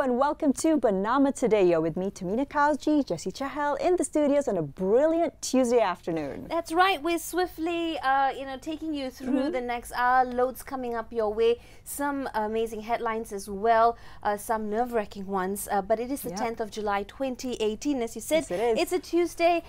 and welcome to BERNAMA Today. You're with me, Tamina Khalji, Jessie Chahal in the studios on a brilliant Tuesday afternoon. That's right. We're swiftly, taking you through the next hour. Loads coming up your way. Some amazing headlines as well. Some nerve-wracking ones. But it is the 10th of July, 2018. As you said, yes, it is. It's a Tuesday.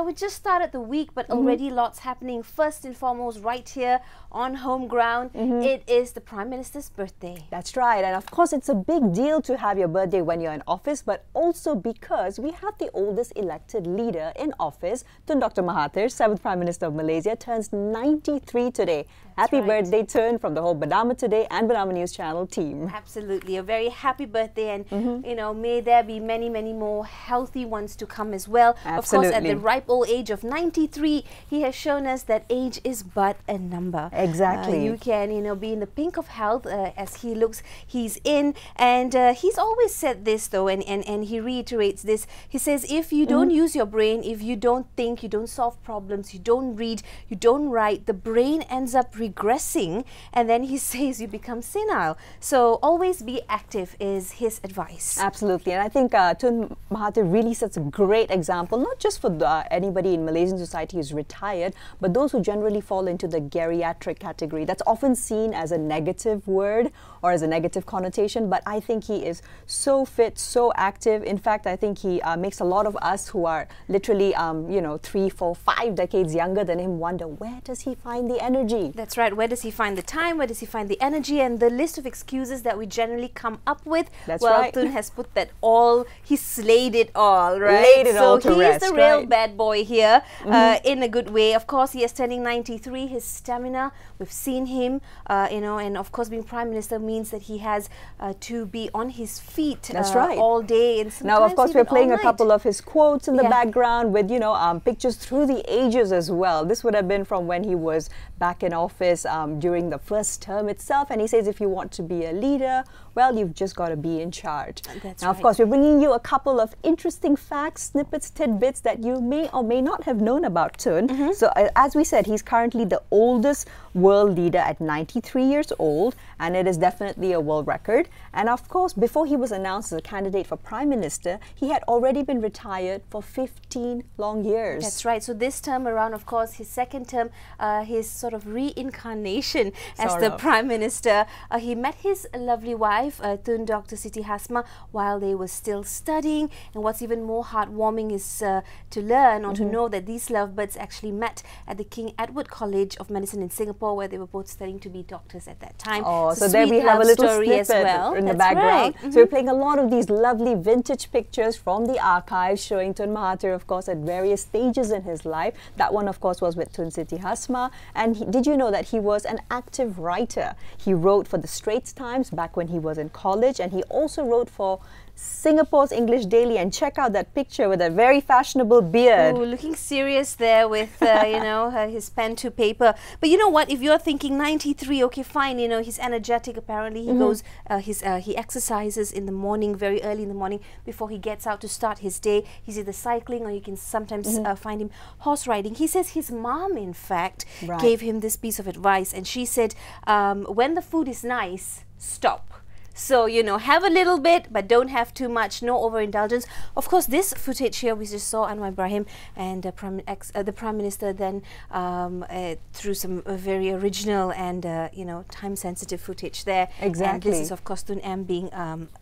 We just started the week, but already lots happening. First and foremost, right here on home ground, it is the Prime Minister's birthday. That's right. And of course, it's a big deal to have your birthday when you're in office, but also because we have the oldest elected leader in office. Tun Dr. Mahathir, 7th Prime Minister of Malaysia, turns 93 today. Happy birthday, Tun, from the whole BERNAMA Today and BERNAMA News Channel team. Absolutely. A very happy birthday, and may there be many, many more healthy ones to come as well. Absolutely. Of course, at the ripe old age of 93, he has shown us that age is but a number. Exactly. You can, be in the pink of health as he looks, he's in. And he's always said this though, and he reiterates this. He says, if you don't use your brain, if you don't think, you don't solve problems, you don't read, you don't write, the brain ends up regressing, and then he says you become senile. So always be active is his advice. Absolutely. And I think Tun Mahathir really sets a great example, not just for anybody in Malaysian society who's retired, but those who generally fall into the geriatric category. That's often seen as a negative word or as a negative connotation, but I think he is so fit, so active. In fact, I think he makes a lot of us who are literally, 3, 4, 5 decades younger than him wonder, where does he find the energy? That's right. Where does he find the time? Where does he find the energy? And the list of excuses that we generally come up with. That's well, right. Tun has put that all, he slayed it all, right? Laid it all to so rest, he's the real right? bad boy here, in a good way. Of course, he is turning 93. His stamina, we've seen him, and of course being Prime Minister means that he has to be on his feet That's right. all day. And now, of course, we're playing a couple of his quotes in the Yeah. background with, pictures through the ages as well. This would have been from when he was back in office during the first term itself. And he says, if you want to be a leader, well, you've just got to be in charge. That's now, right. of course, we're bringing you a couple of interesting facts, snippets, tidbits that you may or may not have known about Tun. So, as we said, he's currently the oldest world leader at 93 years old, and it is definitely a world record. And of course, before he was announced as a candidate for Prime Minister, he had already been retired for 15 long years. That's right. So this term around, of course, his second term, his sort of reincarnation as the Prime Minister. He met his lovely wife, Tun Dr. Siti Hasma, while they were still studying. And what's even more heartwarming is to learn or to know that these lovebirds actually met at the King Edward College of Medicine in Singapore, where they were both studying to be doctors at that time. Oh, so there we have a little story snippet as well. in the That's background. right. So we're playing a lot of these lovely vintage pictures from the archives showing Tun Mahathir, of course, at various stages in his life. That one, of course, was with Tun Siti Hasma. And did you know that he was an active writer? He wrote for the Straits Times back when he was in college, and he also wrote for Singapore's English Daily. And check out that picture with a very fashionable beard. Ooh, looking serious there with, his pen to paper. But you know what? If you're thinking 93, okay, fine, he's energetic. Apparently, he goes, he exercises in the morning, very early in the morning, before he gets out to start his day. He's either cycling or you can sometimes find him horse riding. He says his mom, in fact, gave him this piece of advice. And she said, when the food is nice, stop. So, have a little bit, but don't have too much, no overindulgence. Of course, this footage here, we just saw Anwar Ibrahim and the Prime Minister then through some very original and, time-sensitive footage there. Exactly. And this is, of course, Tun M being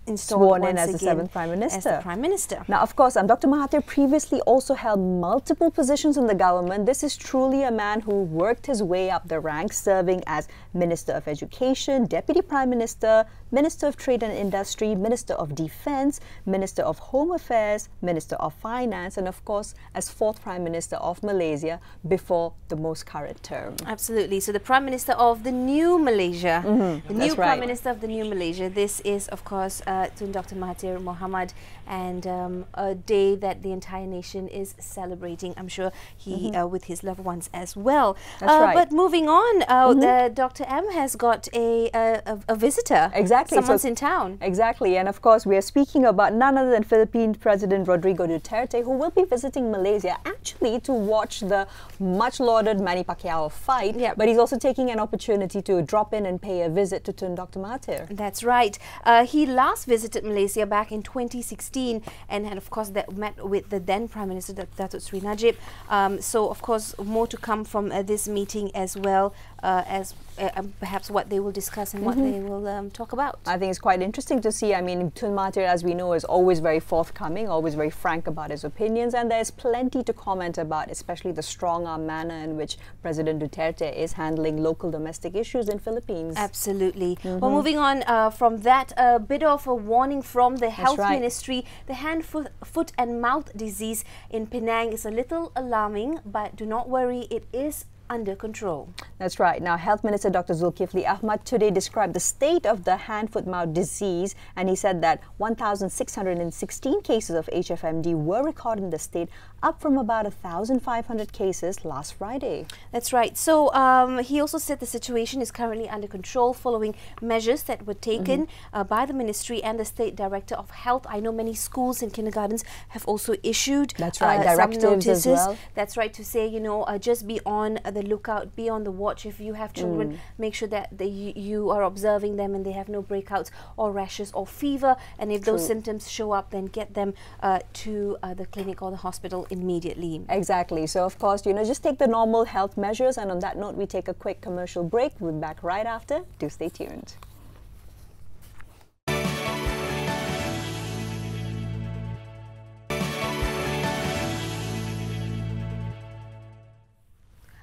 installed Sworn once in as the again 7th Prime Minister. as the Prime Minister. Now, of course, Dr. Mahathir previously also held multiple positions in the government. This is truly a man who worked his way up the ranks, serving as Minister of Education, Deputy Prime Minister, Minister of Trade and Industry, Minister of Defence, Minister of Home Affairs, Minister of Finance, and of course as 4th Prime Minister of Malaysia before the most current term. Absolutely. So the Prime Minister of the new Malaysia, the new That's Prime right. Minister of the new Malaysia. This is, of course, Tun Dr. Mahathir Mohamad, and a day that the entire nation is celebrating. I'm sure he with his loved ones as well. That's right. But moving on, Dr. M has got a visitor. Exactly. Someone someone's in town. Exactly. And of course, we are speaking about none other than Philippine President Rodrigo Duterte, who will be visiting Malaysia actually to watch the much lauded Manny Pacquiao fight. Yep. But he's also taking an opportunity to drop in and pay a visit to Tun Dr. Mahathir. That's right. He last visited Malaysia back in 2016 and had, of course, met with the then Prime Minister, Datuk Seri Najib. So, of course, more to come from this meeting as well as perhaps what they will discuss and what they will talk about. I think it's quite interesting to see. I mean, Tun Mahathir, as we know, is always very forthcoming, always very frank about his opinions, and there's plenty to comment about, especially the strong-arm manner in which President Duterte is handling local domestic issues in Philippines. Absolutely. Well, moving on from that, a bit of a warning from the Health Ministry. The hand, foot and mouth disease in Penang is a little alarming, but do not worry, it is under control. That's right. Now, Health Minister Dr. Zulkifli Ahmad today described the state of the hand-foot-mouth disease, and he said that 1,616 cases of HFMD were recorded in the state, up from about 1,500 cases last Friday. That's right. So he also said the situation is currently under control following measures that were taken by the ministry and the State Director of Health. I know many schools and kindergartens have also issued directives some notices. as well. That's right, to say, you know, just be on the lookout, be on the watch. If you have children, make sure that you are observing them and they have no breakouts or rashes or fever. And if those symptoms show up, then get them to the clinic or the hospital immediately. Exactly. So, of course, you know, just take the normal health measures. And on that note, we take a quick commercial break. We'll be back right after. Do stay tuned.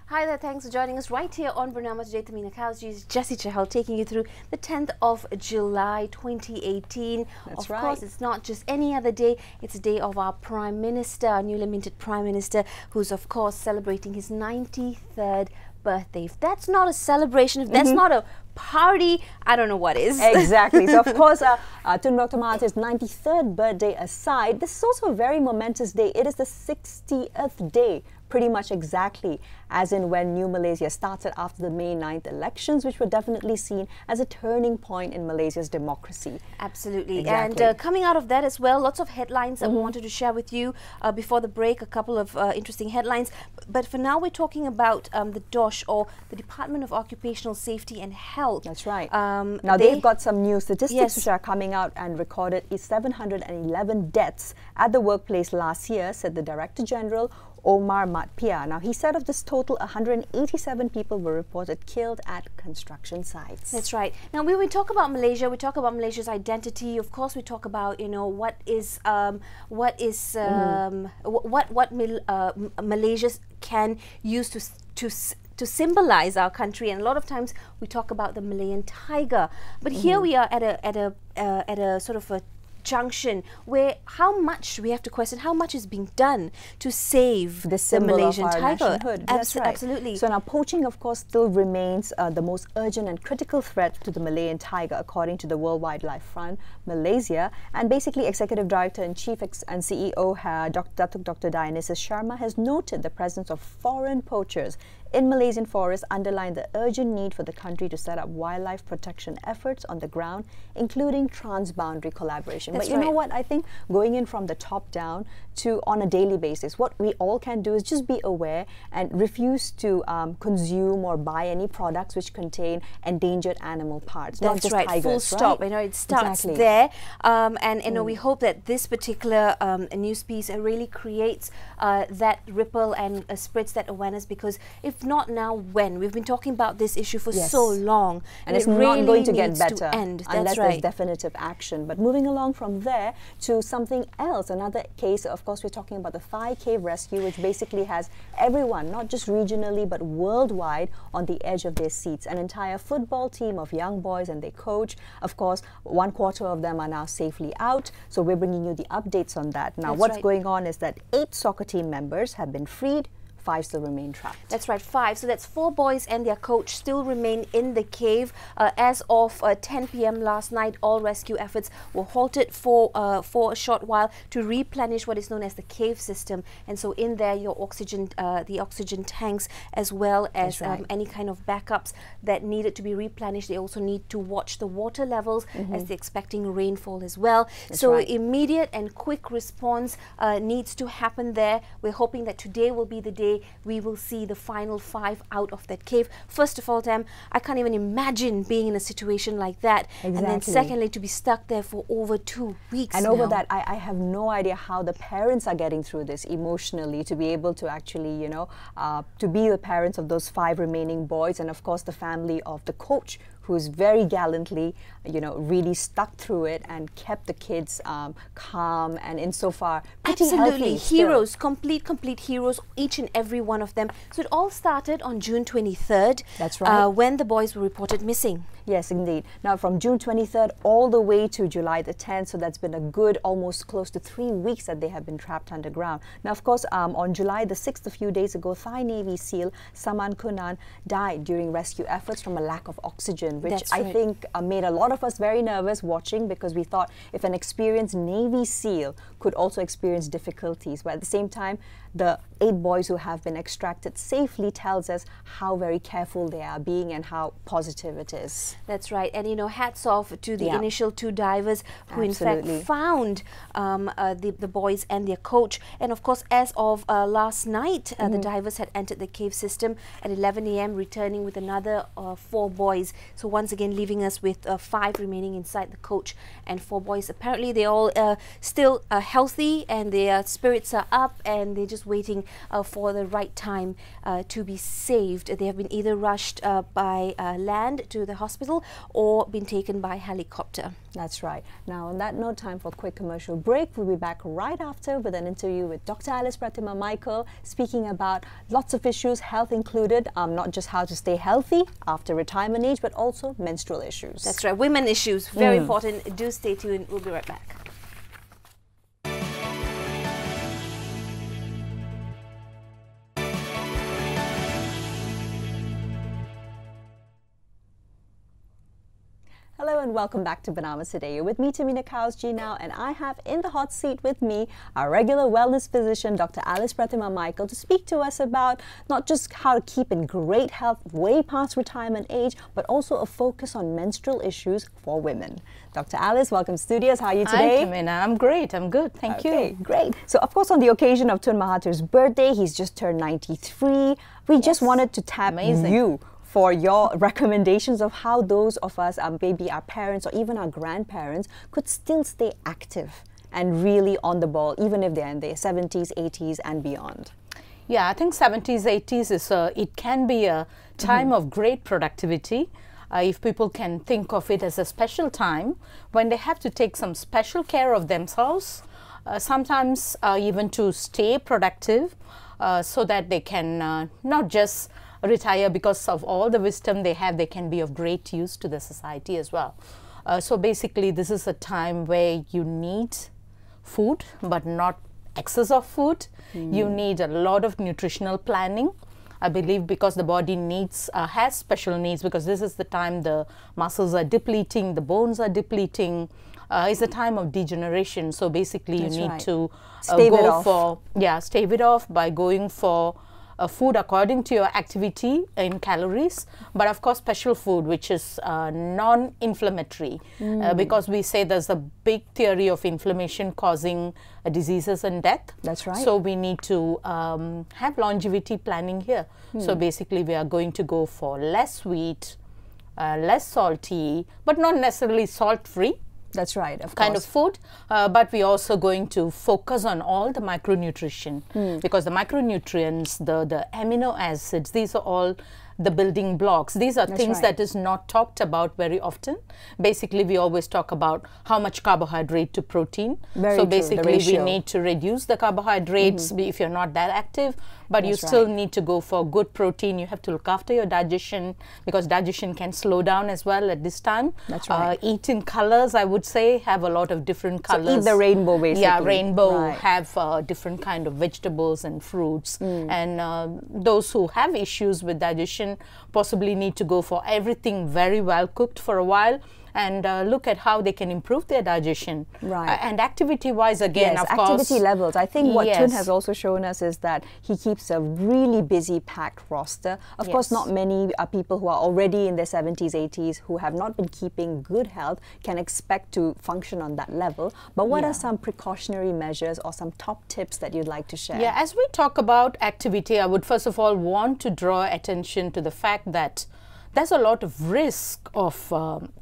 Hi there, thanks for joining us right here on BERNAMA today. Tamina Kawji's Jessie Chahal taking you through the 10th of July 2018. That's of right. course, it's not just any other day, it's a day of our Prime Minister, our newly minted Prime Minister, who's of course celebrating his 93rd birthday. If that's not a celebration, if that's not a party, I don't know what is. Exactly. So, of course, Tun Dr. Mahathir's 93rd birthday aside, this is also a very momentous day. It is the 60th day, pretty much exactly as in when New Malaysia started after the May 9th elections, which were definitely seen as a turning point in Malaysia's democracy. Absolutely. Exactly. And coming out of that as well, lots of headlines that we wanted to share with you before the break, a couple of interesting headlines. But for now, we're talking about the DOSH, or the Department of Occupational Safety and Health. That's right. Now, they've got some new statistics which are coming out, and recorded 711 deaths at the workplace last year, said the Director General, Omar Matpia. Now, he said of this total, 187 people were reported killed at construction sites. That's right. Now, when we talk about Malaysia, we talk about Malaysia's identity. Of course, we talk about, you know, what Malaysia can use to symbolize our country, and a lot of times we talk about the Malayan tiger. But here we are at a sort of a junction where how much we have to question how much is being done to save the Malaysian tiger. That's right. Absolutely. So now poaching, of course, still remains the most urgent and critical threat to the Malayan tiger, according to the World Wildlife Fund Malaysia. And basically, Executive Director and Chief and CEO Dr. Dionysus Sharma has noted the presence of foreign poachers in Malaysian forests, underlined the urgent need for the country to set up wildlife protection efforts on the ground, including transboundary collaboration. That's but you know what? I think going in from the top down to on a daily basis, what we all can do is just be aware and refuse to consume or buy any products which contain endangered animal parts. That's not just right. tigers, Full stop. Right? You know, it starts exactly. there, and you know, we hope that this particular news piece really creates that ripple and spreads that awareness. Because if not now, when? We've been talking about this issue for so long, and it's it not really going to get better That's unless there's definitive action. But moving along from there to something else, another case. Of course, we're talking about the Thai cave rescue, which basically has everyone, not just regionally but worldwide, on the edge of their seats. An entire football team of young boys and their coach. Of course, 1/4 of them are now safely out. So we're bringing you the updates on that. Now, what's going on is that 8 soccer team members have been freed 5 still remain trapped. That's right, 5. So that's 4 boys and their coach still remain in the cave. As of 10 p.m. last night, all rescue efforts were halted for a short while to replenish what is known as the cave system. And so in there, your oxygen, the oxygen tanks, as well as any kind of backups that needed to be replenished. They also need to watch the water levels as they're expecting rainfall as well. So immediate and quick response needs to happen there. We're hoping that today will be the day we will see the final 5 out of that cave. First of all, Tam, I can't even imagine being in a situation like that. And then secondly, to be stuck there for over 2 weeks. And over that, I have no idea how the parents are getting through this emotionally, to be able to actually, you know, to be the parents of those 5 remaining boys, and of course the family of the coach, who's very gallantly, you know, really stuck through it and kept the kids calm and insofar pretty absolutely healthy heroes, still. complete heroes, each and every one of them. So it all started on June 23rd. That's right. When the boys were reported missing. Yes, indeed. Now, from June 23rd all the way to July the 10th, so that's been a good almost close to 3 weeks that they have been trapped underground. Now, of course, on July the 6th, a few days ago, Thai Navy SEAL Saman Kunan died during rescue efforts from a lack of oxygen, which I think made a lot of us very nervous watching, because we thought if an experienced Navy SEAL could also experience difficulties, but at the same time, the 8 boys who have been extracted safely tells us how very careful they are being and how positive it is. That's right. And, you know, hats off to the initial 2 divers who in fact found the boys and their coach. And of course, as of last night, the divers had entered the cave system at 11 a.m., returning with another 4 boys. So once again, leaving us with 5 remaining inside, the coach and 4 boys. Apparently, they're all still healthy, and their spirits are up, and they're just waiting for the right time to be saved. They have been either rushed by land to the hospital or been taken by helicopter. That's right. Now, on that note, time for a quick commercial break. We'll be back right after with an interview with Dr. Alice Pratima Michael, speaking about lots of issues, health included, not just how to stay healthy after retirement age, but also menstrual issues. That's right. Women issues, very important. Do stay tuned. We'll be right back. Hello and welcome back to BERNAMA Today. You're with me, Tamina Kausji now, and I have in the hot seat with me our regular wellness physician, Dr. Alice Pratima Michael, to speak to us about not just how to keep in great health way past retirement age, but also a focus on menstrual issues for women. Dr. Alice, welcome to studios. How are you today? Hi, Tamina. I'm great. I'm good. Thank you. Great. So, of course, on the occasion of Tun Mahathir's birthday, he's just turned 93. We just wanted to tap you for your recommendations of how those of us, maybe our parents or even our grandparents, could still stay active and really on the ball, even if they're in their 70s, 80s and beyond. Yeah, I think 70s, 80s is it can be a time of great productivity. If people can think of it as a special time when they have to take some special care of themselves, sometimes even to stay productive, so that they can not just retire because of all the wisdom they have, they can be of great use to the society as well. So basically, this is a time where you need food, but not excess of food. You need a lot of nutritional planning. I believe because the body needs, has special needs, because this is the time the muscles are depleting, the bones are depleting. It's a time of degeneration. So basically, you need to stave it off by going for food according to your activity in calories, but of course special food which is non-inflammatory, because we say there's a big theory of inflammation causing diseases and death. That's right. So we need to have longevity planning here. So basically we are going to go for less sweet, less salty, but not necessarily salt-free. That's right, of kind of food, but we're also going to focus on all the micronutrition, because the micronutrients, the amino acids, these are all the building blocks. These are things that is not talked about very often. Basically, we always talk about how much carbohydrate to protein. Very so true, basically, we need to reduce the carbohydrates if you're not that active, but you still need to go for good protein. You have to look after your digestion, because digestion can slow down as well at this time. That's right. Eat in colors, I would say, have a lot of different colors. So eat the rainbow, basically. Yeah, rainbow, have different kind of vegetables and fruits. And those who have issues with digestion possibly need to go for everything very well cooked for a while, and look at how they can improve their digestion. Right. And activity-wise, again, of course. Activity levels. I think what Tun has also shown us is that he keeps a really busy, packed roster. Of course, not many people who are already in their 70s, 80s, who have not been keeping good health can expect to function on that level. But what are some precautionary measures or some top tips that you'd like to share? Yeah, as we talk about activity, I would first of all want to draw attention to the fact that there's a lot of risk of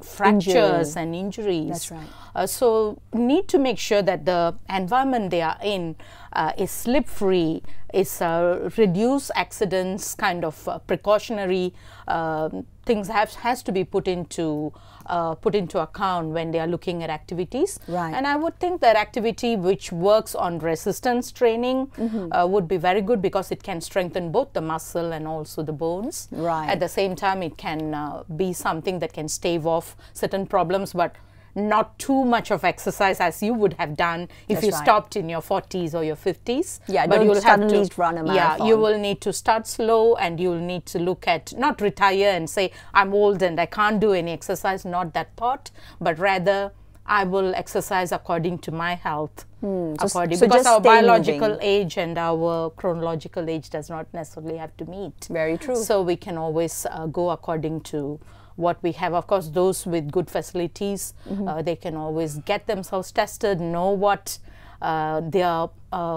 fractures and injuries. That's right. So need to make sure that the environment they are in is slip-free, is reduce accidents, kind of precautionary things has to be put into account when they are looking at activities. Right. And I would think that activity which works on resistance training would be very good, because it can strengthen both the muscle and also the bones. Right. At the same time, it can be something that can stave off certain problems, but not too much of exercise as you would have done if you stopped in your 40s or your 50s. Yeah, but you'll suddenly run a marathon. Yeah, you will need to start slow, and you'll need to look at, not retire and say, I'm old and I can't do any exercise, not that thought, but rather I will exercise according to my health. Because our biological age and our chronological age does not necessarily have to meet. Very true. So we can always go according to what we have. Of course, those with good facilities, they can always get themselves tested, know what their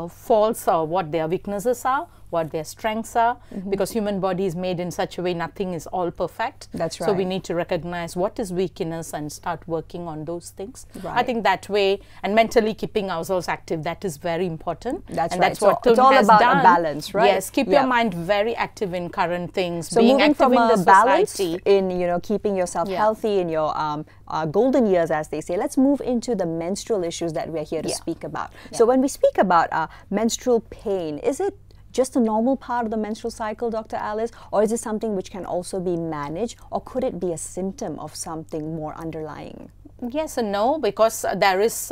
faults or what their weaknesses are, what their strengths are, because human body is made in such a way nothing is all perfect. That's right. So we need to recognize what is weakness and start working on those things. Right. I think that way, and mentally keeping ourselves active, that is very important. That's and right. That's what it's all has about done. a balance, right? Yes, keep your mind very active in current things. So being moving active from in a the balance society. in keeping yourself healthy in your golden years, as they say, let's move into the menstrual issues that we're here to speak about. So when we speak about menstrual pain, is it just a normal part of the menstrual cycle, Dr. Alice, or is it something which can also be managed, or could it be a symptom of something more underlying? Yes and no, because there is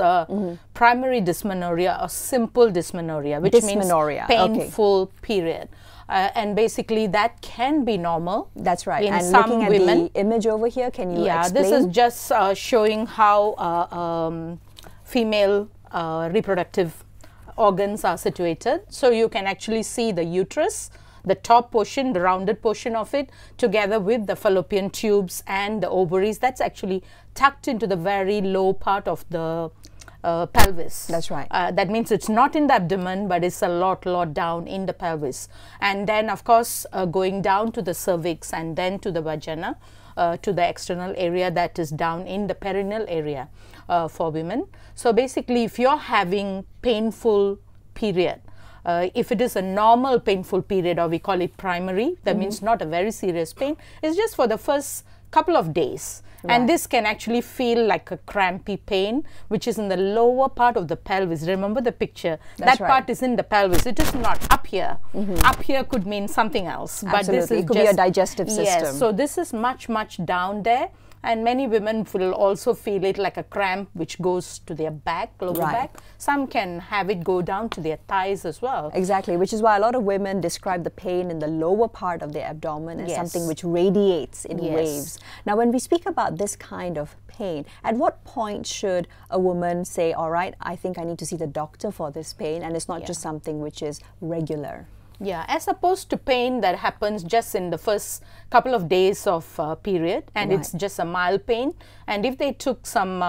primary dysmenorrhea or simple dysmenorrhea, which means painful period. And basically that can be normal. That's right. In and some looking at women, the image over here, can you explain? This is just showing how female reproductive organs are situated. So you can actually see the uterus, the top portion, the rounded portion of it, together with the fallopian tubes and the ovaries. That's actually tucked into the very low part of the pelvis. That's right. That means it's not in the abdomen, but it's a lot down in the pelvis. And then, of course, going down to the cervix and then to the vagina, to the external area that is down in the perineal area for women. So basically, if you're having painful period, if it is a normal painful period, or we call it primary, that means not a very serious pain, it's just for the first couple of days. Right. And this can actually feel like a crampy pain, which is in the lower part of the pelvis. Remember the picture? That part is in the pelvis. It is not up here. Up here could mean something else. Absolutely. But this is it could be a digestive system. Yes, so this is much down there. And many women will also feel it like a cramp which goes to their back, lower back. Some can have it go down to their thighs as well. Exactly, which is why a lot of women describe the pain in the lower part of their abdomen as something which radiates in waves. Now, when we speak about this kind of pain, at what point should a woman say, all right, I think I need to see the doctor for this pain, and it's not just something which is regular? Yeah, as opposed to pain that happens just in the first couple of days of period, and it's just a mild pain. And if they took some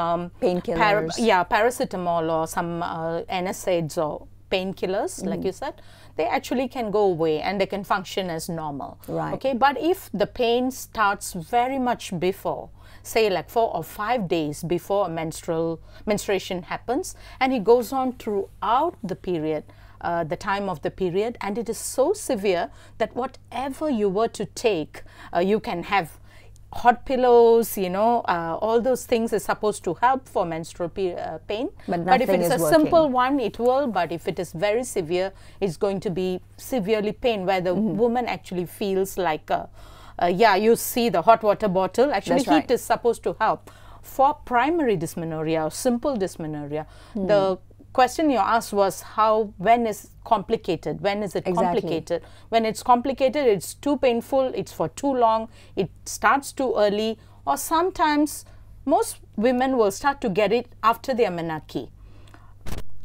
painkillers, paracetamol or some NSAIDs or painkillers, like you said, they actually can go away and they can function as normal. Right. Okay, but if the pain starts very much before, say like 4 or 5 days before a menstruation happens, and it goes on throughout the period, the time of the period, and it is so severe that whatever you were to take, you can have hot pillows, you know, all those things is supposed to help for menstrual pain. But if it is a simple one, it will. But if it is very severe, it's going to be severely pain, where the woman actually feels like, yeah, you see the hot water bottle. Actually, heat is supposed to help. For primary dysmenorrhea or simple dysmenorrhea, the question you asked was when is complicated? When is it complicated? When it's complicated, it's too painful, it's for too long, it starts too early, or sometimes most women will start to get it after their menarche.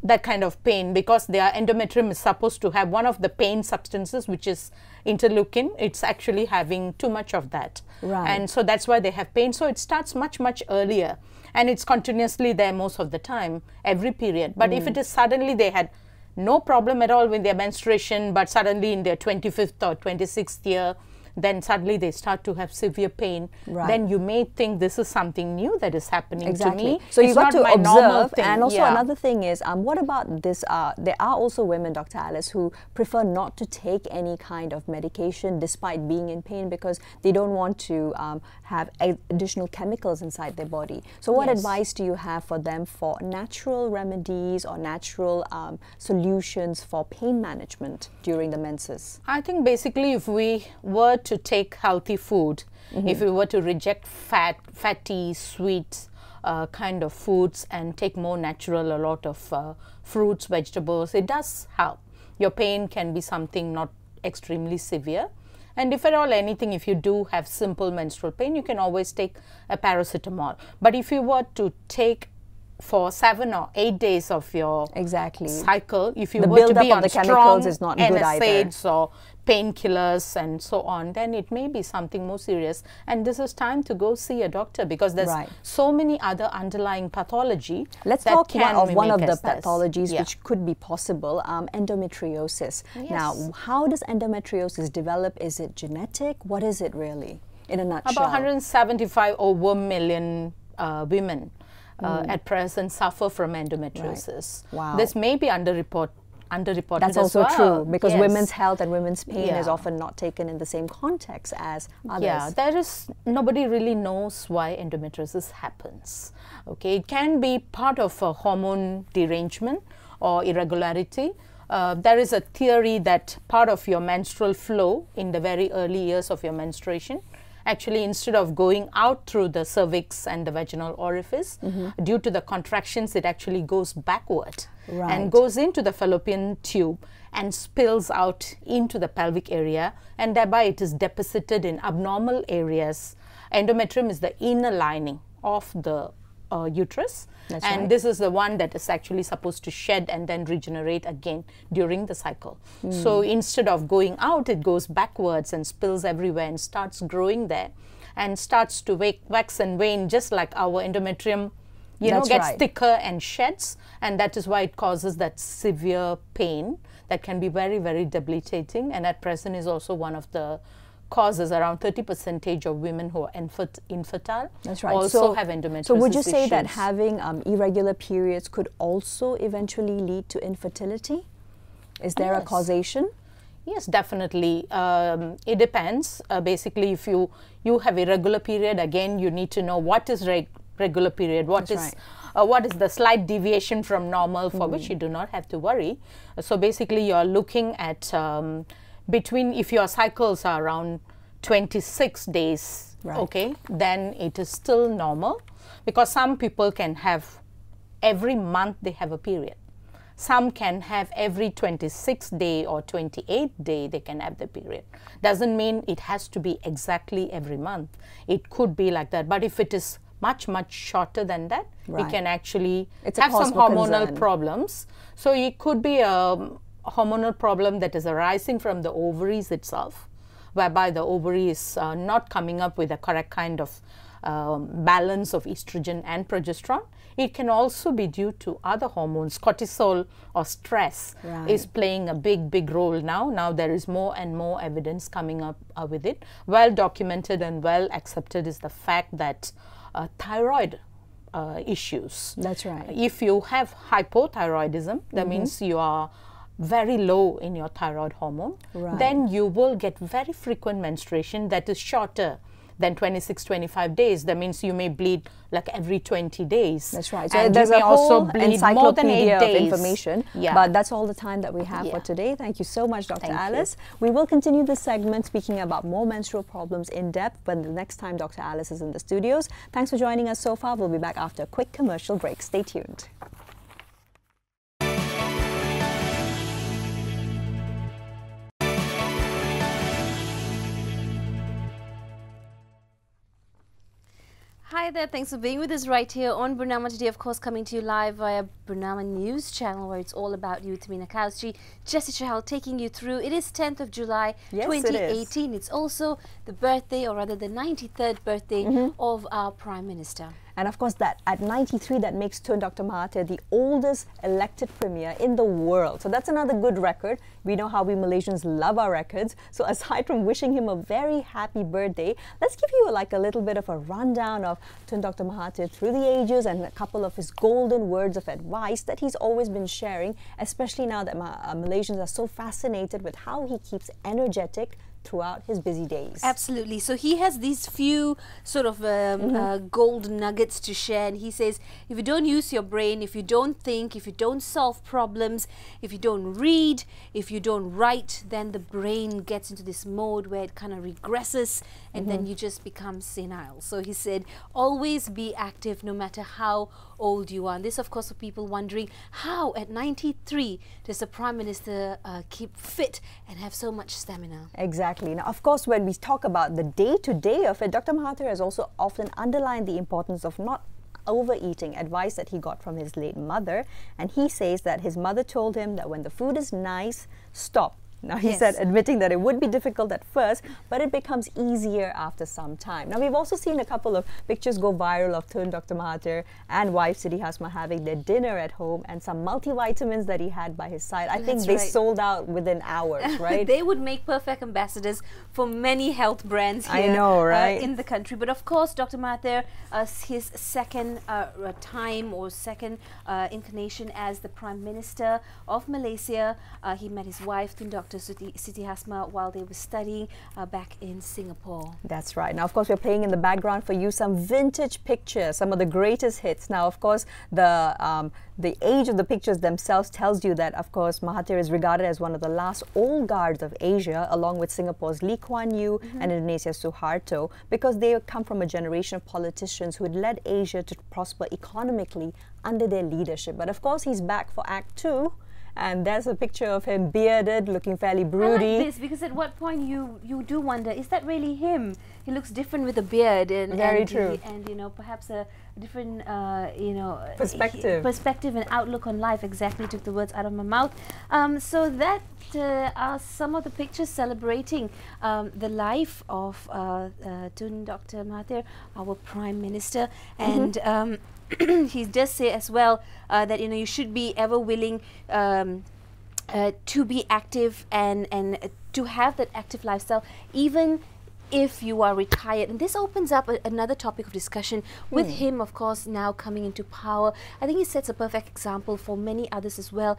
That kind of pain, because their endometrium is supposed to have one of the pain substances, which is interleukin. It's actually having too much of that. And so that's why they have pain. So it starts much, much earlier. And it's continuously there most of the time, every period. But if it is suddenly they had no problem at all with their menstruation, but suddenly in their 25th or 26th year, then suddenly they start to have severe pain, then you may think this is something new that is happening to me. So you've got to observe. And also another thing is, what about this? There are also women, Dr. Alice, who prefer not to take any kind of medication despite being in pain because they don't want to have additional chemicals inside their body. So what advice do you have for them for natural remedies or natural solutions for pain management during the menses? I think basically if we were to take healthy food, if we were to reject fatty, sweet kind of foods and take more natural, a lot of fruits, vegetables, it does help. Your pain can be something not extremely severe. And if at all anything, if you do have simple menstrual pain, you can always take a paracetamol. But if you were to take for 7 or 8 days of your cycle, if you were to be on strong NSAIDs or painkillers and so on, then it may be something more serious. And this is time to go see a doctor, because there's so many other underlying pathology. Let's talk about one of the pathologies which could be possible, endometriosis. Now, how does endometriosis develop? Is it genetic? What is it really, in a nutshell? About 175 over million women at present suffer from endometriosis. This may be underreported. That's also true, because women's health and women's pain is often not taken in the same context as others. Nobody really knows why endometriosis happens. Okay, it can be part of a hormone derangement or irregularity. There is a theory that part of your menstrual flow in the very early years of your menstruation, actually, instead of going out through the cervix and the vaginal orifice, due to the contractions, it actually goes backward and goes into the fallopian tube and spills out into the pelvic area, and thereby it is deposited in abnormal areas. Endometrium is the inner lining of the uterus, and this is the one that is actually supposed to shed and then regenerate again during the cycle. So instead of going out, it goes backwards and spills everywhere and starts growing there and starts to wax and wane, just like our endometrium gets thicker and sheds, and that is why it causes that severe pain that can be very, very debilitating, and at present is also one of the causes. Around 30% of women who are infertile also have endometriosis. So would you say that having irregular periods could also eventually lead to infertility? Is there a causation? Yes, definitely. It depends. Basically, if you have irregular period, again, you need to know what is regular period, what is the slight deviation from normal, for which you do not have to worry. So basically, you are looking at between, if your cycles are around 26 days, okay, then it is still normal, because some people can have every month they have a period. Some can have every 26th day or 28th day they can have the period. Doesn't mean it has to be exactly every month. It could be like that. But if it is much, much shorter than that, it can actually have some hormonal problems. So it could be a hormonal problem that is arising from the ovaries itself, whereby the ovary is not coming up with a correct kind of balance of estrogen and progesterone. It can also be due to other hormones. Cortisol or stress is playing a big, big role now. Now there is more and more evidence coming up with it. Well documented and well accepted is the fact that thyroid issues. That's right. If you have hypothyroidism, that means you are very low in your thyroid hormone, then you will get very frequent menstruation that is shorter than 26, 25 days. That means you may bleed like every 20 days. That's right. So and there's you may a also whole bleed more than 8 encyclopedia of days. information. Yeah. But that's all the time that we have for today. Thank you so much, Dr. Alice. We will continue this segment speaking about more menstrual problems in depth when the next time Dr. Alice is in the studios. Thanks for joining us so far. We'll be back after a quick commercial break. Stay tuned. Hi there, thanks for being with us right here on BERNAMA today, of course, coming to you live via BERNAMA News Channel, where it's all about you, Tamina Kaustri, Jessie Chahal taking you through. It is 10th of July, 2018. It's also the birthday, or rather the 93rd birthday of our Prime Minister. And of course, that at 93, that makes Tun Dr. Mahathir the oldest elected premier in the world. So that's another good record. We know how we Malaysians love our records. So aside from wishing him a very happy birthday, let's give you like a little bit of a rundown of Tun Dr. Mahathir through the ages and a couple of his golden words of advice that he's always been sharing, especially now that Malaysians are so fascinated with how he keeps energetic throughout his busy days. Absolutely. So he has these few sort of gold nuggets to share, and he says, if you don't use your brain, if you don't think, if you don't solve problems, if you don't read, if you don't write, then the brain gets into this mode where it kind of regresses, and then you just become senile. So he said, always be active no matter how old you are. And this, of course, for people wondering, how at 93 does the Prime Minister keep fit and have so much stamina? Exactly. Now, of course, when we talk about the day-to-day of it, Dr. Mahathir has also often underlined the importance of not overeating, advice that he got from his late mother. And he says that his mother told him that when the food is nice, stop. Now, he said, admitting that it would be difficult at first, but it becomes easier after some time. Now, we've also seen a couple of pictures go viral of Tun Dr. Mahathir and wife Siti Hasma having their dinner at home and some multivitamins that he had by his side. I think they sold out within hours, right? They would make perfect ambassadors for many health brands here in the country. But of course, Dr. Mahathir, his second time or second incarnation as the Prime Minister of Malaysia, he met his wife, Dr. Siti Hasma, while they were studying back in Singapore. That's right. Now, of course, we're playing in the background for you some vintage pictures, some of the greatest hits. Now, of course, the age of the pictures themselves tells you that, of course, Mahathir is regarded as one of the last old guards of Asia, along with Singapore's Lee Kuan Yew and Indonesia's Suharto, because they come from a generation of politicians who had led Asia to prosper economically under their leadership. But of course, he's back for Act 2. And there's a picture of him bearded, looking fairly broody. I like this because at what point you do wonder, is that really him? He looks different with a beard, and very true. And you know, perhaps a different perspective and outlook on life. Exactly, took the words out of my mouth. So that are some of the pictures celebrating the life of Tun Dr. Mahathir, our Prime Minister, and. He does say as well that you should be ever willing to be active and to have that active lifestyle, even if you are retired. And this opens up another topic of discussion with him, of course, now coming into power. I think he sets a perfect example for many others as well,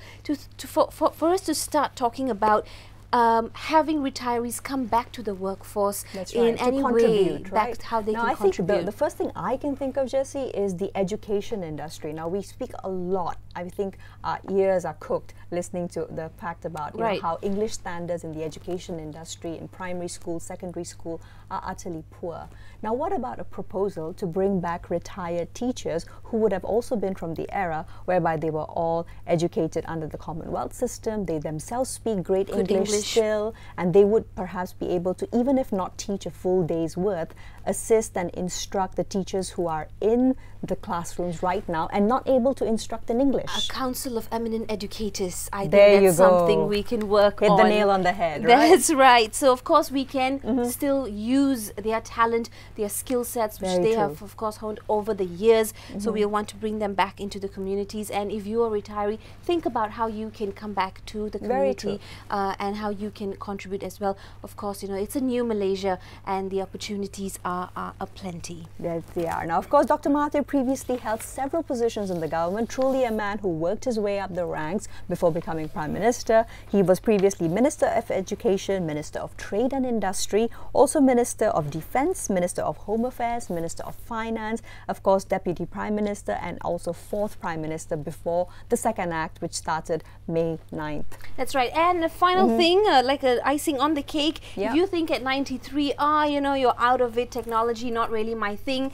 for us to start talking about having retirees come back to the workforce in any way, back how they can contribute. I think the first thing I can think of, Jessie, is the education industry. Now, we speak a lot. I think our ears are cooked listening to the fact about know, how English standards in the education industry in primary school, secondary school are utterly poor. Now, what about a proposal to bring back retired teachers who would have also been from the era whereby they were all educated under the Commonwealth system, they themselves speak great English still, and they would perhaps be able to, even if not teach a full day's worth, assist and instruct the teachers who are in the classrooms right now and not able to instruct in English. A council of eminent educators. I think that's something we can work on. Hit the nail on the head, right? That's right. So, of course, we can still use their talent, their skill sets, which they have, of course, honed over the years. So we want to bring them back into the communities. And if you're a retiree, think about how you can come back to the community and how you can contribute as well. Of course, you know, it's a new Malaysia and the opportunities are aplenty. Yes, they are. Now, of course, Dr. Mahathir previously held several positions in the government, truly a man who worked his way up the ranks before becoming Prime Minister. He was previously Minister of Education, Minister of Trade and Industry, also Minister of Defence, Minister of Home Affairs, Minister of Finance, of course, Deputy Prime Minister, and also 4th Prime Minister before the Second Act, which started May 9th. That's right. And the final thing, like icing on the cake, if you think at 93, you know, you're out of it, technology not really my thing,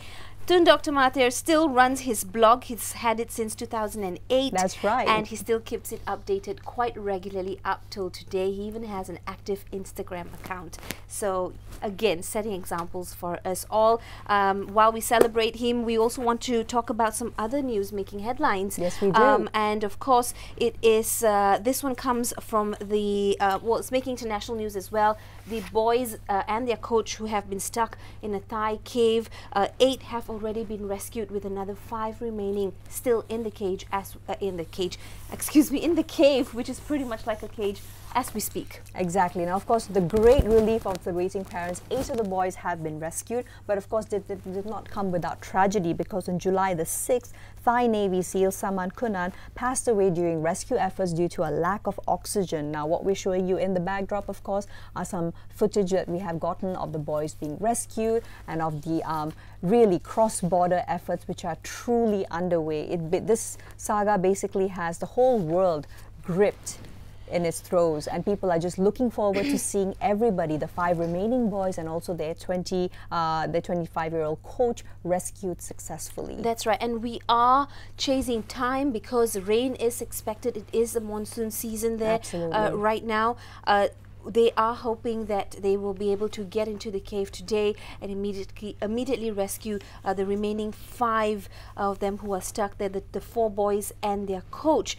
Tun Dr. Mahathir still runs his blog. He's had it since 2008. That's right. And he still keeps it updated quite regularly up till today. He even has an active Instagram account. So again, setting examples for us all. While we celebrate him, we also want to talk about some other news making headlines. Yes, we do. And of course, it is, this one comes from the, well, it's making international news as well. The boys and their coach who have been stuck in a Thai cave, 8 have already been rescued, with another 5 remaining still in the cage, in the cave, which is pretty much like a cage as we speak. Exactly. Now, of course, the great relief of the waiting parents, 8 of the boys have been rescued, but of course, they did not come without tragedy, because on July the 6th, Thai Navy SEAL Saman Kunan passed away during rescue efforts due to a lack of oxygen. Now, what we're showing you in the backdrop, of course, are some footage that we have gotten of the boys being rescued and of the really cross-border efforts which are truly underway. This saga basically has the whole world gripped in its throes, and people are just looking forward to seeing everybody, the 5 remaining boys and also their 25-year-old coach, rescued successfully. That's right, and we are chasing time because rain is expected. It is the monsoon season there right now. They are hoping that they will be able to get into the cave today and immediately rescue the remaining 5 of them who are stuck there, the 4 boys and their coach.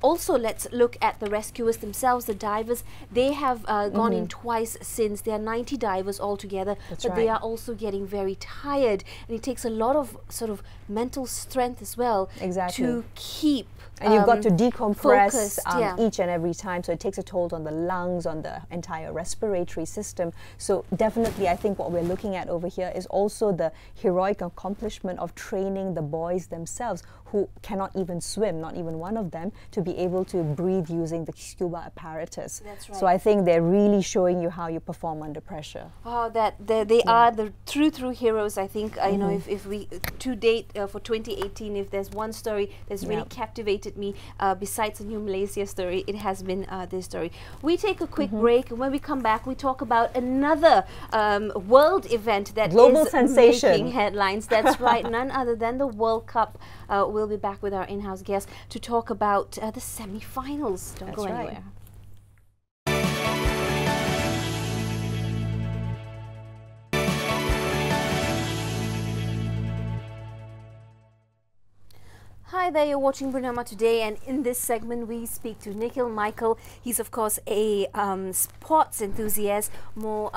Also, let's look at the rescuers themselves, the divers. They have gone in twice since. There are 90 divers altogether, but they are also getting very tired, and it takes a lot of sort of mental strength as well to keep and you've got to decompress focused, each and every time, so it takes a toll on the lungs, on the entire respiratory system. So definitely, I think what we're looking at over here is also the heroic accomplishment of training the boys themselves, who cannot even swim, not even one of them, to be able to breathe using the scuba apparatus. That's right. So I think they're really showing you how you perform under pressure. Oh, they are the true heroes. I think you know, if we to date for 2018, if there's one story that's really captivated me besides the new Malaysia story, it has been this story. We take a quick break, and when we come back, we talk about another world event that global is sensation making headlines. That's right, none other than the World Cup. We'll be back with our in-house guest to talk about the semi-finals. Don't go anywhere. Hi there, you're watching BERNAMA today, and in this segment we speak to Nikhil Michael. He's of course a sports enthusiast, more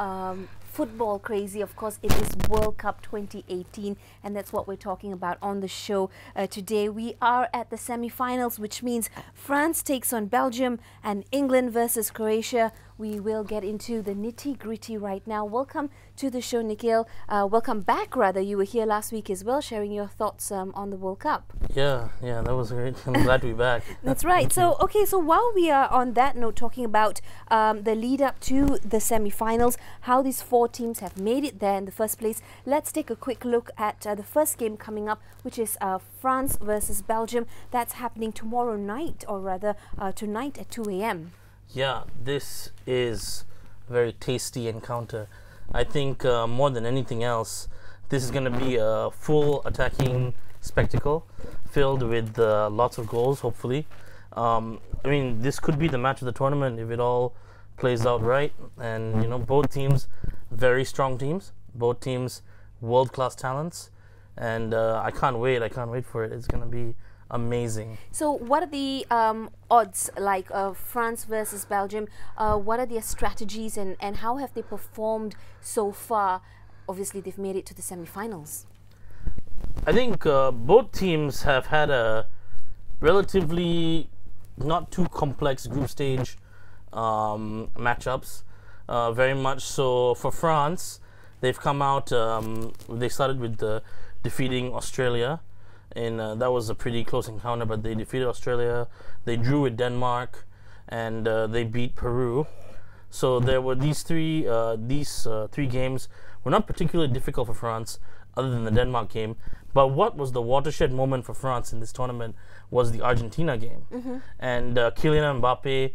football crazy, of course. It is World Cup 2018, and that's what we're talking about on the show today. We are at the semi-finals, which means France takes on Belgium and England versus Croatia. We will get into the nitty-gritty right now. Welcome to the show, Nikhil. Welcome back, rather. You were here last week as well, sharing your thoughts on the World Cup. Yeah, that was great. I'm glad to be back. That's right. So, okay, so while we are on that note, talking about the lead up to the semi-finals, how these 4 teams have made it there in the first place, let's take a quick look at the first game coming up, which is France versus Belgium. That's happening tomorrow night, or rather tonight at 2 a.m. Yeah, this is a very tasty encounter. I think more than anything else, this is going to be a full attacking spectacle filled with lots of goals, hopefully. I mean, this could be the match of the tournament if it all plays out right. And, you know, both teams, very strong teams. Both teams, world-class talents. And I can't wait. I can't wait for it. It's going to be amazing. So what are the odds, like France versus Belgium? What are their strategies, and how have they performed so far? Obviously, they've made it to the semi-finals. I think both teams have had a relatively not too complex group stage matchups. Very much so for France, they've come out. They started with defeating Australia, and that was a pretty close encounter. But they defeated Australia. They drew with Denmark, and they beat Peru. So there were these three games were not particularly difficult for France, other than the Denmark game. But what was the watershed moment for France in this tournament was the Argentina game. And Kylian Mbappe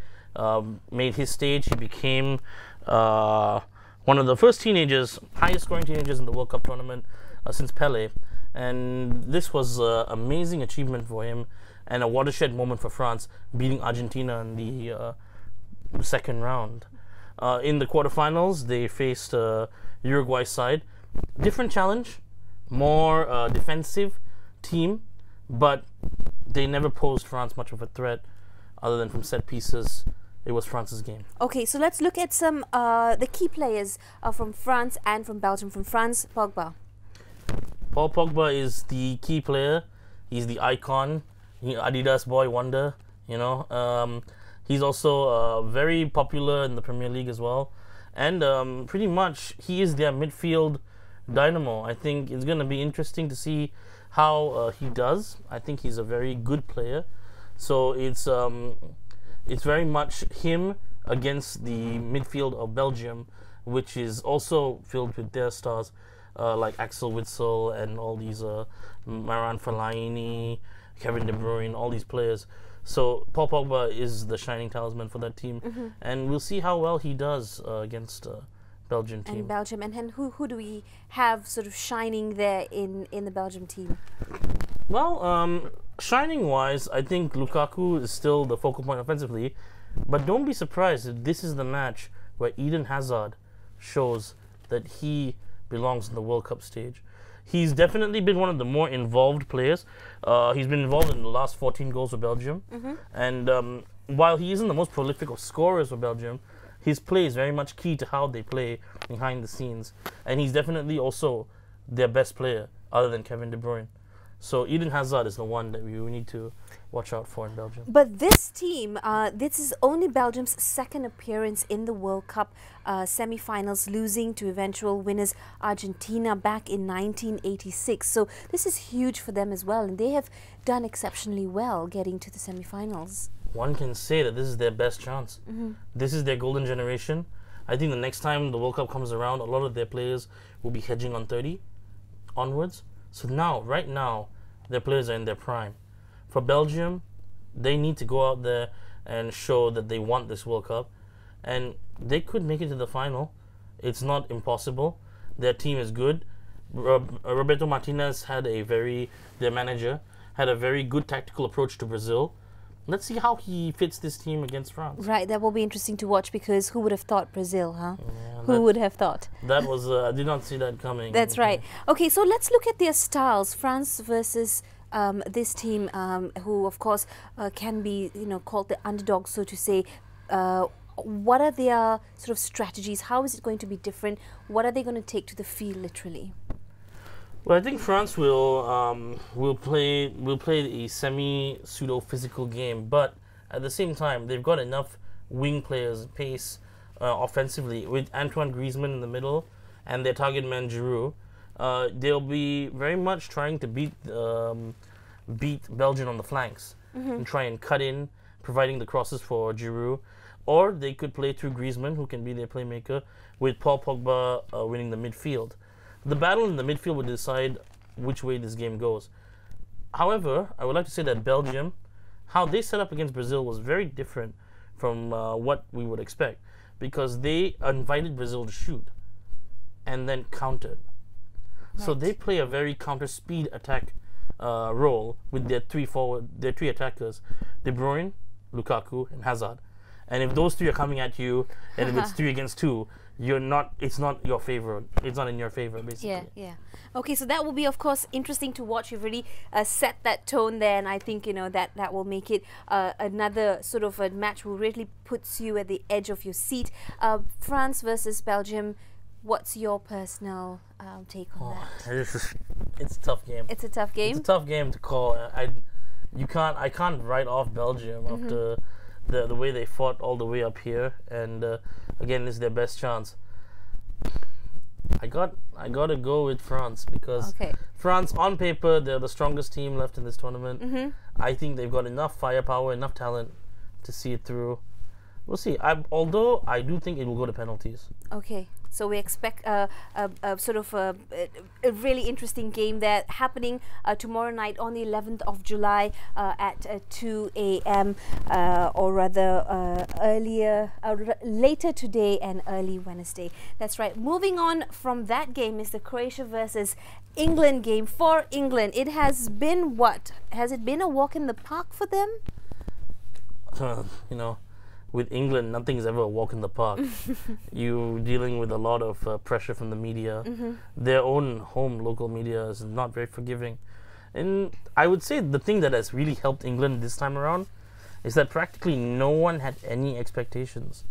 made his stage. He became one of the first highest scoring teenagers in the World Cup tournament since Pelé. And this was an amazing achievement for him and a watershed moment for France, beating Argentina in the second round. In the quarterfinals, they faced Uruguay side. Different challenge, more defensive team, but they never posed France much of a threat other than from set pieces. It was France's game. Okay, so let's look at some the key players from France and from Belgium. From France, Pogba. Paul Pogba is the key player. He's the icon, Adidas boy wonder. He's also very popular in the Premier League as well, and pretty much he is their midfield dynamo. I think it's going to be interesting to see how he does. I think he's a very good player. So it's very much him against the midfield of Belgium, which is also filled with their stars like Axel Witsel and all these Maran Fellaini, Kevin De Bruyne, all these players. So Paul Pogba is the shining talisman for that team, and we'll see how well he does against Belgian team. And Belgium, and then who do we have sort of shining there in the Belgium team? Well, shining wise, I think Lukaku is still the focal point offensively, but don't be surprised if this is the match where Eden Hazard shows that he belongs in the World Cup stage. He's definitely been one of the more involved players. He's been involved in the last 14 goals for Belgium. And while he isn't the most prolific of scorers for Belgium, his play is very much key to how they play behind the scenes. And he's definitely also their best player, other than Kevin De Bruyne. So Eden Hazard is the one that we need to watch out for in Belgium. But this team, this is only Belgium's second appearance in the World Cup semi-finals, losing to eventual winners Argentina back in 1986. So this is huge for them as well, and they have done exceptionally well getting to the semi-finals. One can say that this is their best chance. This is their golden generation. I think the next time the World Cup comes around, a lot of their players will be hedging on 30 onwards. So now, right now, their players are in their prime. For Belgium, they need to go out there and show that they want this World Cup. And they could make it to the final. It's not impossible. Their team is good. Roberto Martinez their manager, had a very good tactical approach to Brazil. Let's see how he fits this team against France. Right, that will be interesting to watch, because who would have thought Brazil, huh? Yeah, who would have thought? That was, I did not see that coming. That's right. Okay, so let's look at their styles. France versus this team, who of course can be, called the underdog, so to say. What are their sort of strategies? How is it going to be different? What are they going to take to the field, literally? Well, I think France will play a semi-pseudo physical game, but at the same time they've got enough wing players, pace offensively, with Antoine Griezmann in the middle and their target man Giroud. They'll be very much trying to beat Belgium on the flanks and try and cut in, providing the crosses for Giroud. Or they could play through Griezmann, who can be their playmaker, with Paul Pogba winning the midfield. The battle in the midfield will decide which way this game goes. However, I would like to say that Belgium, how they set up against Brazil was very different from what we would expect, because they invited Brazil to shoot and then countered. Right. So they play a very counter-speed attack role with their three attackers, De Bruyne, Lukaku, and Hazard. And if those three are coming at you, and if it's 3 against 2, it's not your favor. It's not in your favor, basically. Yeah. Okay, so that will be, of course, interesting to watch. You've really set that tone there, and I think, that will make it another sort of a match will really puts you at the edge of your seat. France versus Belgium, what's your personal take on that? It's a tough game. It's a tough game? It's a tough game to call. I can't write off Belgium after the way they fought all the way up here, and again, this is their best chance. I gotta go with France because France, on paper, they're the strongest team left in this tournament. I think they've got enough firepower, enough talent to see it through. We'll see. Although I do think it will go to penalties. Okay, so we expect a sort of a really interesting game there happening tomorrow night on the 11th of July at 2 a.m. Or rather later today and early Wednesday. That's right. Moving on from that game is the Croatia versus England game for England. It has been what? Has it been a walk in the park for them? You know, with England, nothing is ever a walk in the park. You're dealing with a lot of pressure from the media. Their own local media is not very forgiving. And I would say the thing that has really helped England this time around is that practically no one had any expectations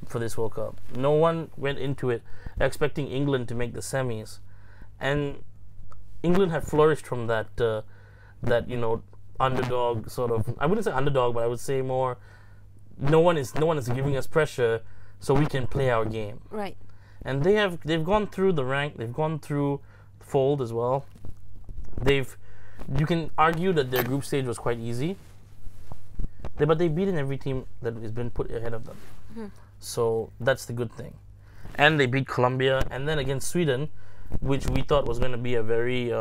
for this World Cup. No one went into it expecting England to make the semis. And England have flourished from that, you know, underdog sort of. I wouldn't say underdog, but I would say more. No one is giving us pressure, so we can play our game. Right. And they've gone through the rank. They've gone through the fold as well. You can argue that their group stage was quite easy. But they've beaten every team that has been put ahead of them. So that's the good thing. And they beat Colombia, and then against Sweden, which we thought was going to be a very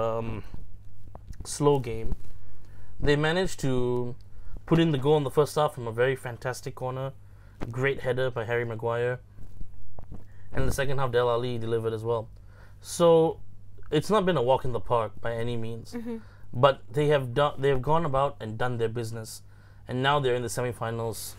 slow game. They managed to put in the goal in the first half from a very fantastic corner. Great header by Harry Maguire. And in the second half, Del Ali delivered as well. So it's not been a walk in the park by any means. But they have gone about and done their business. And now they're in the semi-finals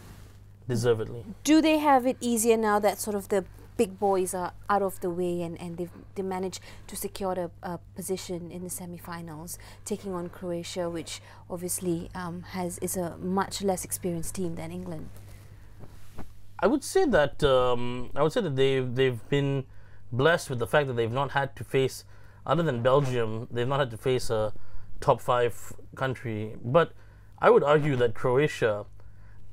deservedly. Do they have it easier now that sort of the big boys are out of the way and they managed to secure a position in the semi-finals, taking on Croatia, which obviously is a much less experienced team than England? I would say that they've been blessed with the fact that they've not had to face, other than Belgium, they've not had to face a top 5 country. But I would argue that Croatia,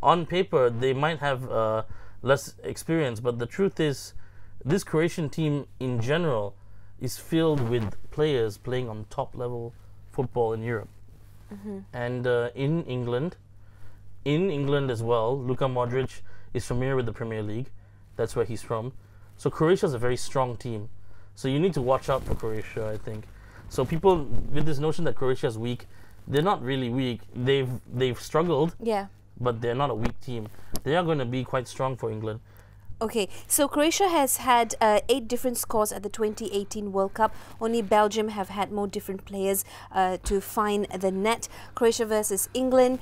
on paper, they might have less experience, but the truth is this Croatian team in general is filled with players playing on top level football in Europe. And in England as well, Luka Modric is familiar with the Premier League. That's where he's from. So Croatia is a very strong team. So you need to watch out for Croatia, I think. So people with this notion that Croatia is weak, they're not really weak. They've struggled. Yeah. But they're not a weak team. They are going to be quite strong for England. Okay, so Croatia has had 8 different scores at the 2018 World Cup. Only Belgium have had more different players to find the net. Croatia versus England.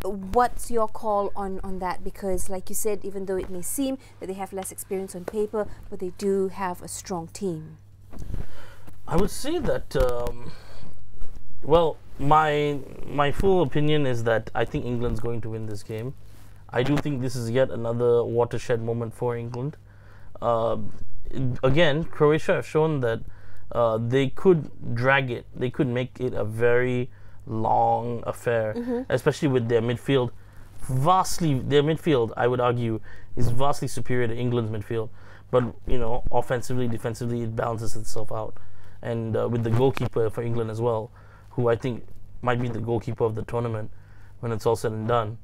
What's your call on that? Because like you said, even though it may seem that they have less experience on paper, but they do have a strong team. I would say that, well, my full opinion is that I think England's going to win this game. I do think this is yet another watershed moment for England. Again, Croatia have shown that they could drag it. They could make it a very long affair, especially with their midfield. Their midfield, I would argue, is vastly superior to England's midfield. But, you know, offensively, defensively, it balances itself out. And with the goalkeeper for England as well, who I think might be the goalkeeper of the tournament when it's all said and done.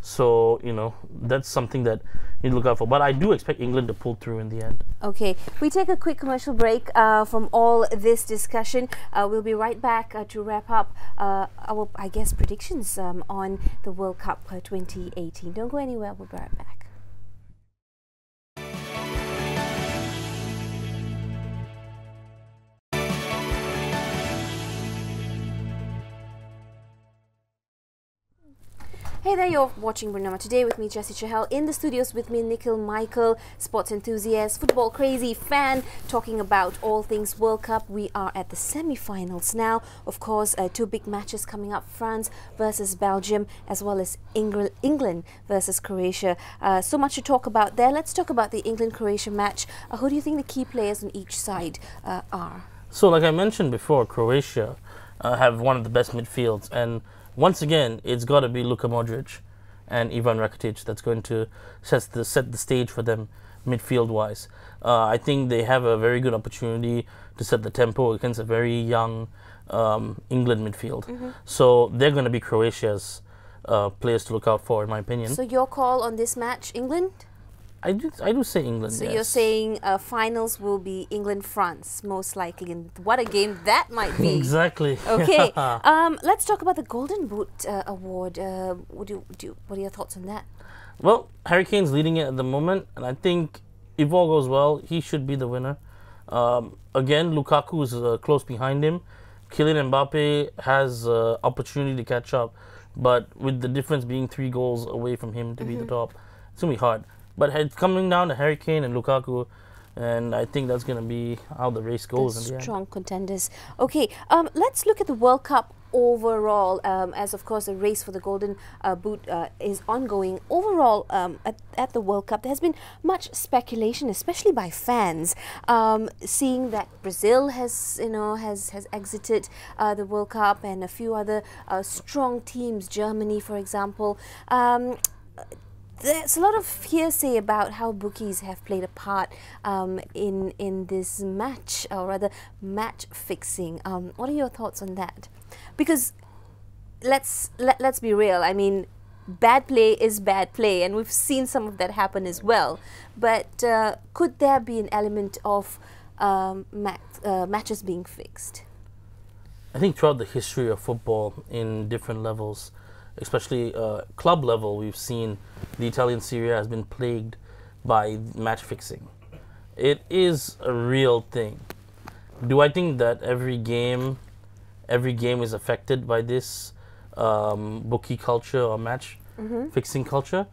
So, you know, that's something that you look out for. But I do expect England to pull through in the end. Okay, we take a quick commercial break from all this discussion. We'll be right back to wrap up our, I guess, predictions on the World Cup 2018. Don't go anywhere, we'll be right back. Hey there, you're watching BERNAMA today with me, Jessie Chahal. In the studios with me, Nikhil Michael, sports enthusiast, football crazy fan, talking about all things World Cup. We are at the semi-finals now. Of course, 2 big matches coming up, France versus Belgium, as well as England versus Croatia. So much to talk about there. Let's talk about the England-Croatia match. Who do you think the key players on each side are? So, like I mentioned before, Croatia have one of the best midfields, and once again, it's got to be Luka Modric. and Ivan Rakitic that's going to set the stage for them midfield-wise. I think they have a very good opportunity to set the tempo against a very young England midfield. So they're going to be Croatia's players to look out for, in my opinion. So your call on this match, England? I do say England. So yes. you're saying finals will be England-France, most likely. And what a game that might be. Exactly. Okay. Let's talk about the Golden Boot award. What are your thoughts on that? Well, Harry Kane's leading it at the moment, and I think if all goes well, he should be the winner. Again, Lukaku is close behind him. Kylian Mbappe has opportunity to catch up, but with the difference being 3 goals away from him to be the top, it's going to be hard. But it's coming down to Harry Kane and Lukaku, and I think that's going to be how the race goes in the end. Strong contenders. Okay, let's look at the World Cup overall, as of course the race for the Golden Boot is ongoing. Overall, at the World Cup, there has been much speculation, especially by fans, seeing that Brazil has exited the World Cup, and a few other strong teams, Germany, for example. There's a lot of hearsay about how bookies have played a part in this match, or rather match fixing. What are your thoughts on that? Because let's be real. I mean, bad play is bad play, and we've seen some of that happen as well. But could there be an element of matches being fixed? I think throughout the history of football in different levels, especially club level, we've seen the Italian Serie A has been plagued by match fixing. It is a real thing. Do I think that every game is affected by this bookie culture or match fixing culture?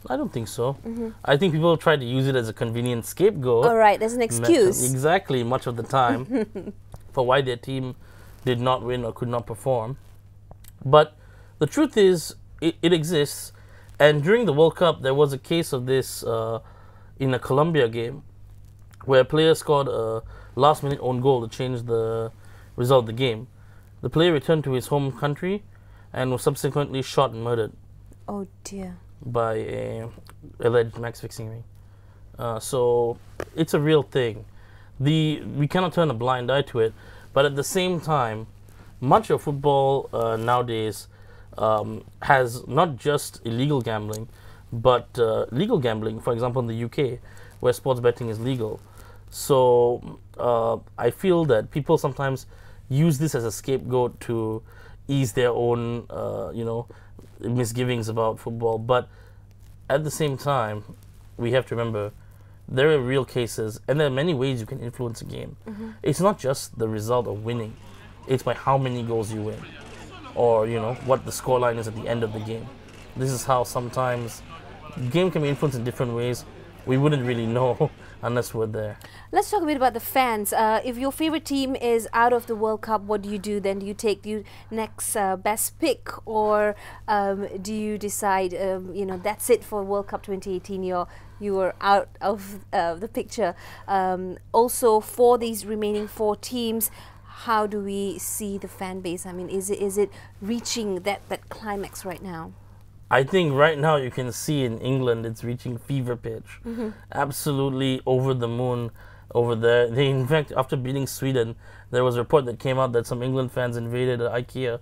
I don't think so. I think people try to use it as a convenient scapegoat. All right, as an excuse. Exactly, much of the time for why their team did not win or could not perform. But the truth is, it exists. And during the World Cup, there was a case of this in a Colombia game where a player scored a last-minute own goal to change the result of the game. The player returned to his home country and was subsequently shot and murdered. Oh dear. By a alleged match fixing ring. So it's a real thing. We cannot turn a blind eye to it. But at the same time, much of football nowadays has not just illegal gambling, but legal gambling, for example, in the UK, where sports betting is legal. So I feel that people sometimes use this as a scapegoat to ease their own, misgivings about football. But at the same time, we have to remember there are real cases, and there are many ways you can influence a game. It's not just the result of winning. It's by how many goals you win, or what the scoreline is at the end of the game. This is how sometimes the game can be influenced in different ways. We wouldn't really know unless we're there. Let's talk a bit about the fans. If your favorite team is out of the World Cup, what do you do then? Do you take the next best pick, or do you decide, that's it for World Cup 2018, you are out of the picture? Also, for these remaining 4 teams, how do we see the fan base? I mean, is it reaching that climax right now? I think right now you can see in England it's reaching fever pitch. Absolutely over the moon over there. In fact, after beating Sweden, there was a report that came out that some England fans invaded IKEA.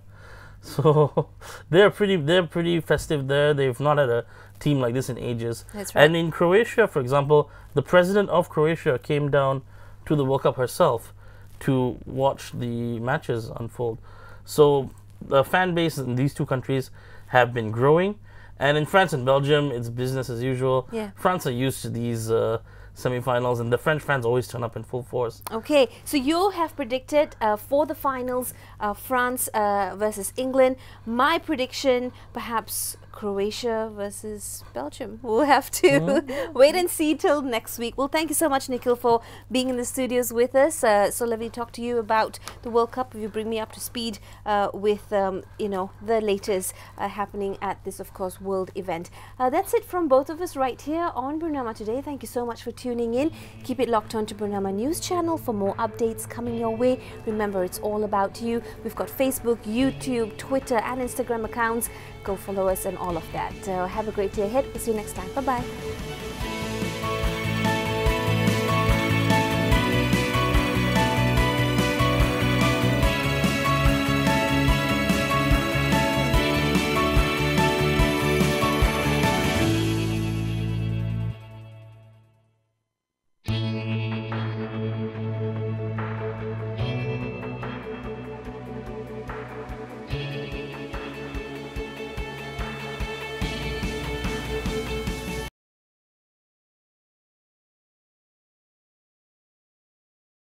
So they're pretty festive there. They've not had a team like this in ages. That's right. And in Croatia, for example, the president of Croatia came down to the World Cup herself to watch the matches unfold. So the fan base in these 2 countries have been growing, and in France and Belgium it's business as usual. France are used to these semi-finals, and the French fans always turn up in full force. Okay, so you have predicted for the finals France versus England. My prediction, perhaps Croatia versus Belgium. We'll have to wait and see till next week. Well, thank you so much, Nikhil, for being in the studios with us. So lovely to talk to you about the World Cup. You bring me up to speed with the latest happening at this, of course, world event. That's it from both of us right here on BERNAMA today. Thank you so much for tuning in. Keep it locked on to BERNAMA News Channel for more updates coming your way. Remember, it's all about you. We've got Facebook, YouTube, Twitter and Instagram accounts. Go follow us, and all of that. Have a great day ahead. We'll see you next time. Bye-bye.